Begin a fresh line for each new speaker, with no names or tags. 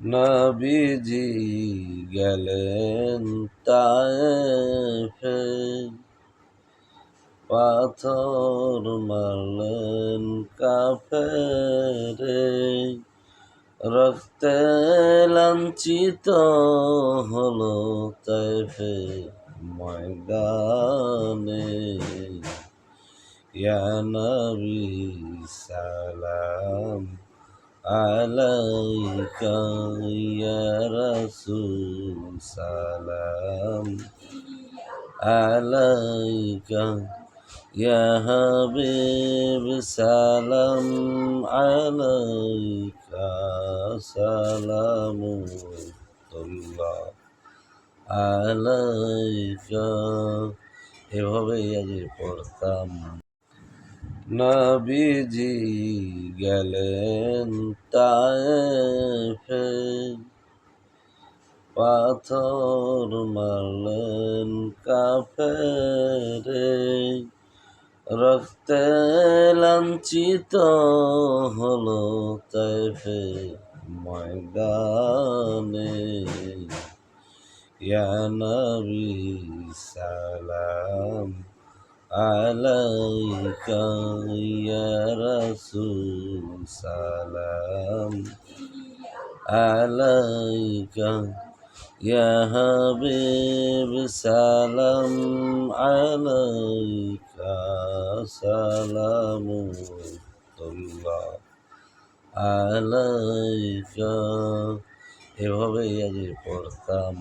নবীজি গেলেন তায়েফে, পাথর মারলেন কাফেরে, রক্তে লাঞ্ছিত হলো তায়েফে ময়দানে। ইয়া নবী সালাম আলাইকা, ইয়া রাসূল সালাম আলাইকা, ইয়া হাবিব সালাম আলাইকা, সালামুল্লাহ আলাইকা। এভাবেই আজ পড়তাম। নবীজি গেলেন তায়েফে, পাথর মারলেন কাফেরে, রক্তে লাঞ্ছিত হলো তায়েফে ময়দানে। ইয়া নবী সালাম আলাইকা, ইয়া রাসূল সালাম আলাইকা, ইয়া হাবিব সালাম আলাইকা, সালামুল্লাহ আলাইকা। এভাবেই আজ পড়তাম।